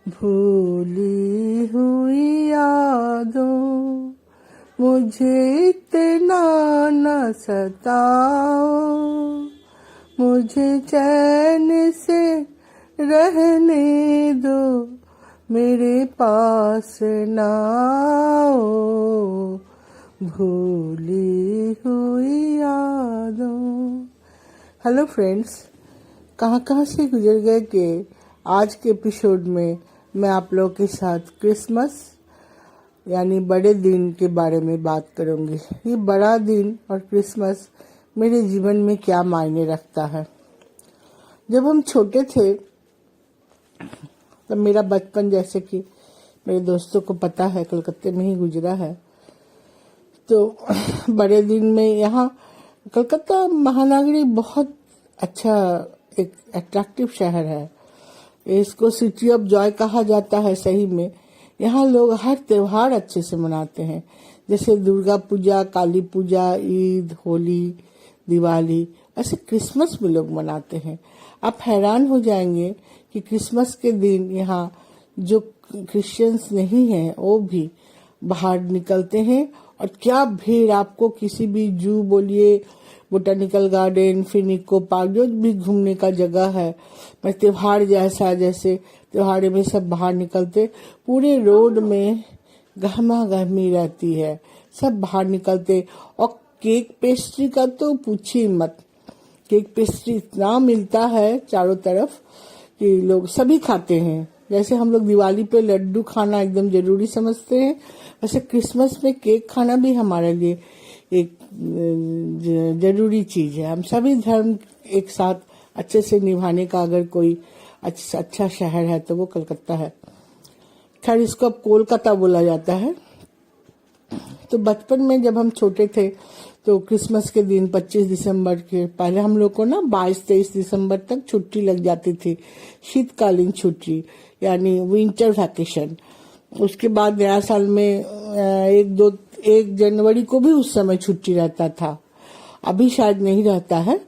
भूली हुई यादों मुझे इतना न सताओ, मुझे चैन से रहने दो, मेरे पास ना आओ, भूली हुई यादों। हेलो फ्रेंड्स, कहाँ से गुजर गए कि आज के एपिसोड में मैं आप लोगों के साथ क्रिसमस यानी बड़े दिन के बारे में बात करूंगी। ये बड़ा दिन और क्रिसमस मेरे जीवन में क्या मायने रखता है। जब हम छोटे थे तब मेरा बचपन, जैसे कि मेरे दोस्तों को पता है, कलकत्ते में ही गुजरा है। तो बड़े दिन में यहाँ कलकत्ता महानगरी बहुत अच्छा एक अट्रैक्टिव शहर है। इसको सिटी ऑफ जॉय कहा जाता है। सही में यहाँ लोग हर त्योहार अच्छे से मनाते हैं, जैसे दुर्गा पूजा, काली पूजा, ईद, होली, दिवाली। ऐसे क्रिसमस भी लोग मनाते हैं। आप हैरान हो जाएंगे कि क्रिसमस के दिन यहाँ जो क्रिश्चियंस नहीं हैं वो भी बाहर निकलते हैं, और क्या भीड़। आपको किसी भी जू बोलिए, बोटानिकल गार्डन, फिर निको पार्क, जो भी घूमने का जगह है, मैं त्योहार जैसा, जैसे त्योहार में सब बाहर निकलते, पूरे रोड में गहमा गहमी रहती है, सब बाहर निकलते। और केक पेस्ट्री का तो पूछिए मत। केक पेस्ट्री इतना मिलता है चारों तरफ कि लोग सभी खाते हैं। जैसे हम लोग दिवाली पे लड्डू खाना एकदम जरूरी समझते हैं, वैसे क्रिसमस में केक खाना भी हमारे लिए एक जरूरी चीज है। हम सभी धर्म एक साथ अच्छे से निभाने का अगर कोई अच्छा शहर है तो वो कलकत्ता है। खैर, इसको अब कोलकाता बोला जाता है। तो बचपन में जब हम छोटे थे तो क्रिसमस के दिन 25 दिसंबर के पहले हम लोग को ना 22-23 दिसंबर तक छुट्टी लग जाती थी, शीतकालीन छुट्टी यानी विंटर वैकेशन। उसके बाद नया साल में 1 जनवरी को भी उस समय छुट्टी रहता था, अभी शायद नहीं रहता है।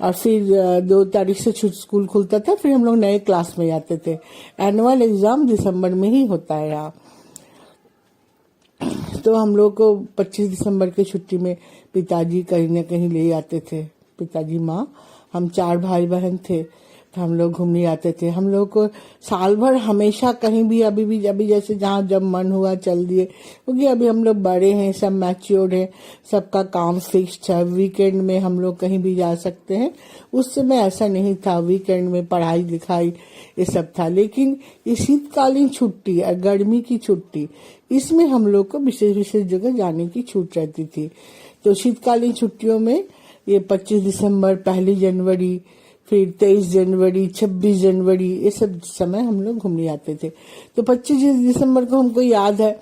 और फिर 2 तारीख से स्कूल खुलता था, फिर हम लोग नए क्लास में जाते थे। एनुअल एग्जाम दिसंबर में ही होता है यहाँ। तो हम लोग को 25 दिसंबर की छुट्टी में पिताजी कहीं न कहीं ले जाते थे। पिताजी, माँ, हम 4 भाई बहन थे, तो हम लोग घूमने जाते थे। हम लोग को साल भर हमेशा कहीं भी अभी जैसे जहाँ जब मन हुआ चल दिए, क्योंकि अभी हम लोग बड़े हैं, सब मैच्योर्ड हैं, सबका काम फिक्स्ड है। वीकेंड में हम लोग कहीं भी जा सकते हैं। उस समय ऐसा नहीं था, वीकेंड में पढ़ाई लिखाई ये सब था। लेकिन ये शीतकालीन छुट्टी और गर्मी की छुट्टी, इसमें हम लोग को विशेष जगह जाने की छूट रहती थी। तो शीतकालीन छुट्टियों में ये 25 दिसंबर, 1 जनवरी, फिर 23 जनवरी, 26 जनवरी, ये सब समय हम लोग घूमने जाते थे। तो 25 दिसंबर को हमको याद है,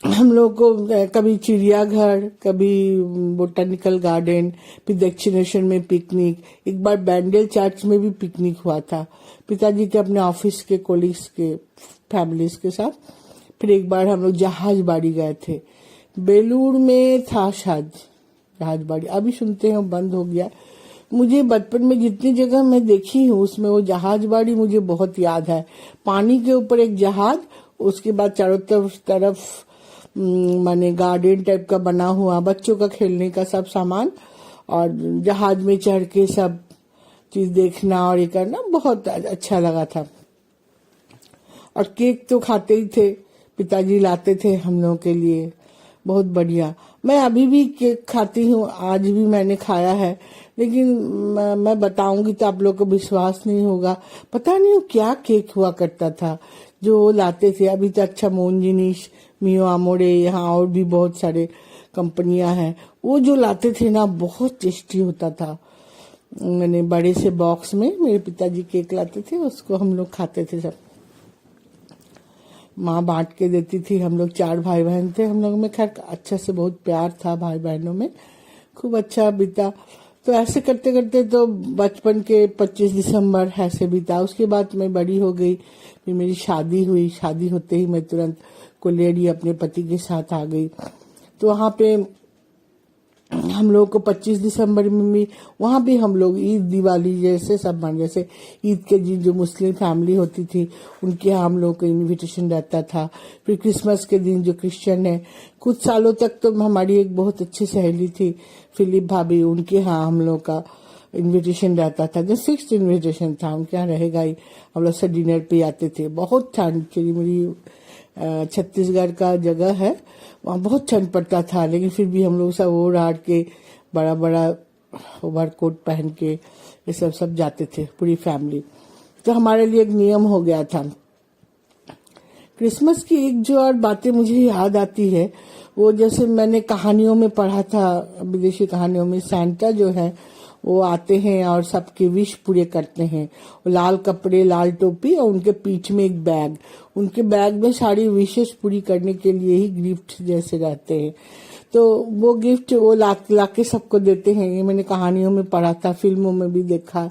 हम लोग को कभी चिड़ियाघर, कभी बोटानिकल गार्डन, फिर दक्षिणेश्वर में पिकनिक, एक बार बैंडल चर्च में भी पिकनिक हुआ था पिताजी के अपने ऑफिस के कोलिग्स के फैमिलीज के साथ। फिर एक बार हम लोग जहाजबाड़ी गए थे, बेलूर में था शायद जहाजबाड़ी, अभी सुनते हैं बंद हो गया। मुझे बचपन में जितनी जगह मैं देखी हूँ उसमें वो जहाजबाड़ी मुझे बहुत याद है। पानी के ऊपर एक जहाज, उसके बाद चारों तरफ माने गार्डन टाइप का बना हुआ, बच्चों का खेलने का सब सामान, और जहाज में चढ़ के सब चीज देखना और ये करना बहुत अच्छा लगा था। और केक तो खाते ही थे, पिताजी लाते थे हम लोगों के लिए, बहुत बढ़िया। मैं अभी भी केक खाती हूँ, आज भी मैंने खाया है, लेकिन मैं बताऊंगी तो आप लोग को विश्वास नहीं होगा। पता नहीं क्या केक हुआ करता था जो लाते थे। अभी तो अच्छा मोनजिनिस, मियो आमोरे, यहाँ और भी बहुत सारे कंपनियां हैं, वो जो लाते थे ना बहुत टेस्टी होता था। मैंने बड़े से बॉक्स में मेरे पिताजी केक लाते थे, उसको हम लोग खाते थे सब। माँ बांट के देती थी। हम लोग 4 भाई बहन थे, हम लोग में खैर अच्छा से बहुत प्यार था, भाई बहनों में खूब अच्छा बीता। तो ऐसे करते करते तो बचपन के 25 दिसंबर ऐसे बीता। उसके बाद मैं बड़ी हो गई, फिर मेरी शादी हुई। शादी होते ही मैं तुरंत कोलेरी अपने पति के साथ आ गई। तो वहाँ पे हम लोग को 25 दिसंबर में भी वहाँ भी हम लोग ईद दिवाली जैसे सब मान, जैसे ईद के दिन जो मुस्लिम फैमिली होती थी उनके यहाँ हम लोग को इनविटेशन रहता था। फिर क्रिसमस के दिन जो क्रिश्चियन है, कुछ सालों तक तो हमारी एक बहुत अच्छी सहेली थी फिलिप भाभी, उनके यहाँ हम लोग का इनविटेशन रहता था, जो फिक्स्ड इनविटेशन था, उनके यहाँ रहेगा ही। हम लोग से डिनर पे आते थे। बहुत ठंड, मेरी छत्तीसगढ़ का जगह है, वहाँ बहुत ठंड पड़ता था, लेकिन फिर भी हम लोग सब ओढ़ आड़ के बड़ा बड़ा ओवर कोट पहन के ये सब जाते थे पूरी फैमिली। तो हमारे लिए एक नियम हो गया था। क्रिसमस की एक जो और बातें मुझे याद आती है, वो जैसे मैंने कहानियों में पढ़ा था, विदेशी कहानियों में सांता जो है वो आते हैं और सबके विश पूरे करते हैं। वो लाल कपड़े, लाल टोपी और उनके पीठ में एक बैग, उनके बैग में सारी विशेष पूरी करने के लिए ही गिफ्ट जैसे रहते हैं। तो वो गिफ्ट वो लाके सबको देते हैं। ये मैंने कहानियों में पढ़ा था, फिल्मों में भी देखा।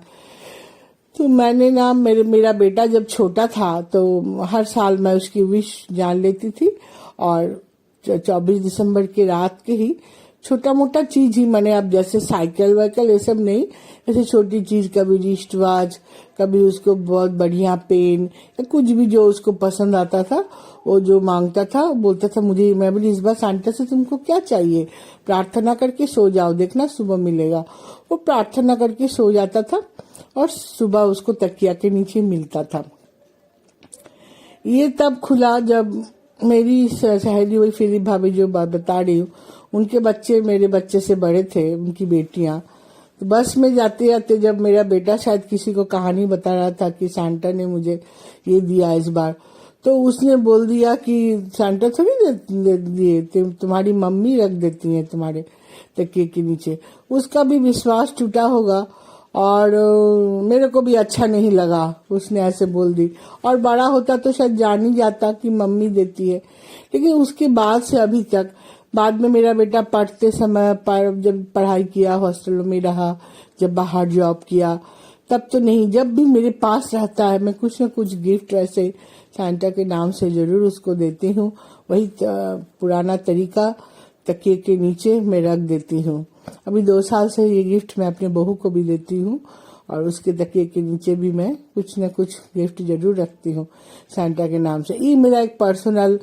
तो मैंने ना मेरा बेटा जब छोटा था तो हर साल मैं उसकी विश जान लेती थी, और 24 दिसंबर की रात के ही छोटा मोटा चीज ही, मैंने अब जैसे साइकिल वाइकल ये सब नहीं, ऐसे छोटी चीज, कभी रिस्ट वॉच, कभी उसको बहुत बढ़िया पेन या कुछ भी जो उसको पसंद आता था वो जो मांगता था, बोलता था मुझे। मैं बोली इस बार सांता से तुमको क्या चाहिए, प्रार्थना करके सो जाओ, देखना सुबह मिलेगा। वो प्रार्थना करके सो जाता था और सुबह उसको तकिया के नीचे मिलता था। ये तब खुला जब मेरी सहेली वही फिलिप भाभी जो बात बता रही हूँ, उनके बच्चे मेरे बच्चे से बड़े थे, उनकी बेटियां। तो बस में जाते जाते जब मेरा बेटा शायद किसी को कहानी बता रहा था कि सांता ने मुझे ये दिया इस बार, तो उसने बोल दिया कि सांता थोड़ी दे दिए, तुम्हारी मम्मी रख देती है तुम्हारे तकिए के नीचे। उसका भी विश्वास टूटा होगा और मेरे को भी अच्छा नहीं लगा, उसने ऐसे बोल दी। और बड़ा होता तो शायद जान ही जाता कि मम्मी देती है। लेकिन उसके बाद से अभी तक, बाद में मेरा बेटा पढ़ते समय जब पढ़ाई किया, हॉस्टल में रहा, जब बाहर जॉब किया, तब तो नहीं, जब भी मेरे पास रहता है मैं कुछ न कुछ गिफ्ट ऐसे सांता के नाम से जरूर उसको देती हूँ। वही पुराना तरीका, तकिए के नीचे मैं रख देती हूँ। अभी 2 साल से ये गिफ्ट मैं अपने बहू को भी देती हूँ, और उसके तकिए के नीचे भी मैं कुछ न कुछ गिफ्ट जरूर रखती हूँ सांता के नाम से। ये मेरा एक पर्सनल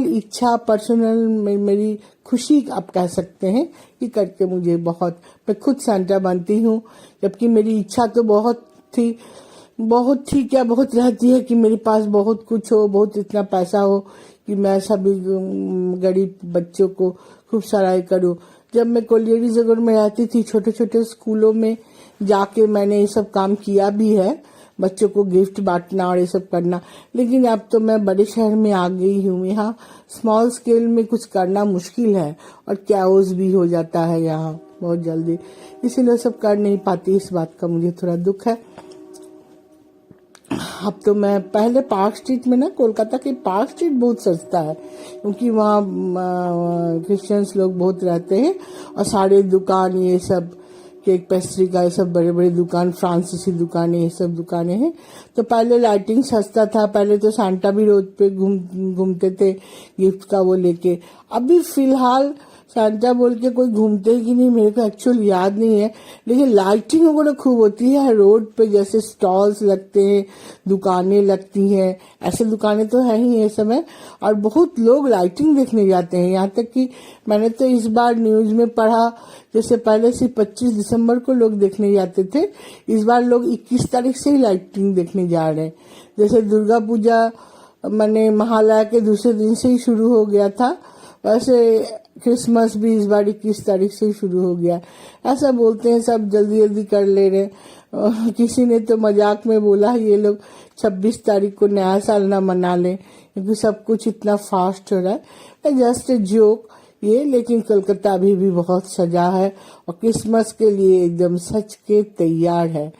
इच्छा, पर्सनल मेरी खुशी आप कह सकते हैं कि करके मुझे मैं खुद सांता बनती हूँ। जबकि मेरी इच्छा तो बहुत थी क्या, बहुत रहती है कि मेरे पास बहुत कुछ हो, बहुत इतना पैसा हो कि मैं सभी गरीब बच्चों को खूब सारा करूँ। जब मैं कोलियरी जगह में रहती थी, छोटे छोटे स्कूलों में जाके मैंने ये सब काम किया भी है, बच्चों को गिफ्ट बांटना और ये सब करना। लेकिन अब तो मैं बड़े शहर में आ गई हूँ, यहाँ स्मॉल स्केल में कुछ करना मुश्किल है और कैओस भी हो जाता है यहाँ बहुत जल्दी, इसीलिए सब कर नहीं पाती। इस बात का मुझे थोड़ा दुख है। अब तो मैं पहले पार्क स्ट्रीट में ना, कोलकाता की पार्क स्ट्रीट बहुत सस्ता है क्योंकि वहाँ क्रिश्चियंस लोग बहुत रहते हैं, और सारे दुकान ये सब केक पेस्ट्री का ये सब बड़े बड़े दुकान, फ्रांसीसी दुकानें, ये सब दुकानें हैं। तो पहले लाइटिंग सस्ता था, पहले तो सांता भी रोड पे घूमते थे गिफ्ट का वो लेके। अभी फिलहाल सांता बोल के कोई घूमते ही नहीं, मेरे को एक्चुअल याद नहीं है, लेकिन लाइटिंग वगैरह खूब होती है रोड पे, जैसे स्टॉल्स लगते हैं, दुकानें लगती हैं, ऐसे दुकानें तो है ही ये समय, और बहुत लोग लाइटिंग देखने जाते हैं। यहाँ तक कि मैंने तो इस बार न्यूज में पढ़ा, जैसे पहले से 25 दिसंबर को लोग देखने जाते थे, इस बार लोग 21 तारीख से ही लाइटिंग देखने जा रहे हैं। जैसे दुर्गा पूजा मैंने महालया के दूसरे दिन से ही शुरू हो गया था, वैसे क्रिसमस भी इस बार 21 तारीख से ही शुरू हो गया। ऐसा बोलते हैं सब जल्दी जल्दी कर ले रहे। किसी ने तो मजाक में बोला ये लोग 26 तारीख को नया साल ना मना लें क्योंकि सब कुछ इतना फास्ट हो रहा है। जस्ट ए जोक ये, लेकिन कलकत्ता अभी भी बहुत सजा है और क्रिसमस के लिए एकदम सच के तैयार है।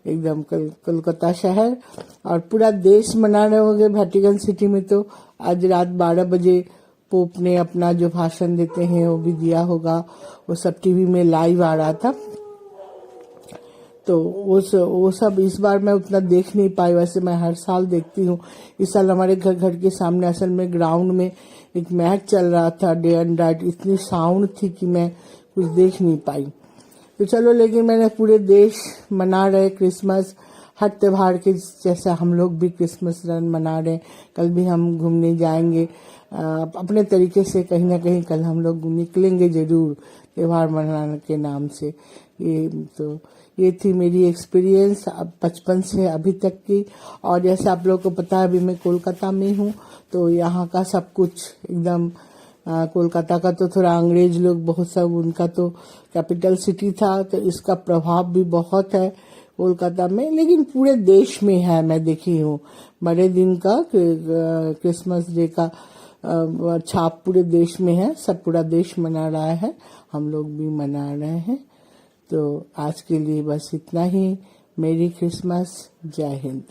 एकदम कोलकाता शहर और पूरा देश मना रहे होंगे। वेटिकन सिटी में तो आज रात 12 बजे पोप ने अपना जो भाषण देते हैं वो भी दिया होगा, वो सब टीवी में लाइव आ रहा था। तो वो सब इस बार मैं उतना देख नहीं पाई। वैसे मैं हर साल देखती हूँ। इस साल हमारे घर के सामने असल में ग्राउंड में एक मैच चल रहा था, डे एंड नाइट। इतनी साउंड थी कि मैं कुछ देख नहीं पाई। तो चलो, लेकिन मैंने पूरे देश मना रहे क्रिसमस, हर त्योहार के जैसा हम लोग भी क्रिसमस रन मना रहे। कल भी हम घूमने जाएंगे अपने तरीके से, कहीं ना कहीं कल हम लोग निकलेंगे जरूर त्योहार मनाने के नाम से। ये थी मेरी एक्सपीरियंस अब बचपन से अभी तक की। और जैसे आप लोगों को पता है, अभी मैं कोलकाता में हूँ, तो यहाँ का सब कुछ एकदम कोलकाता का तो थोड़ा अंग्रेज लोग बहुत सब, उनका तो कैपिटल सिटी था, तो इसका प्रभाव भी बहुत है कोलकाता में, लेकिन पूरे देश में है। मैं देखी हूँ बड़े दिन का क्रिसमस डे का छाप पूरे देश में है। सब पूरा देश मना रहा है, हम लोग भी मना रहे हैं। तो आज के लिए बस इतना ही। मेरी क्रिसमस, जय हिंद।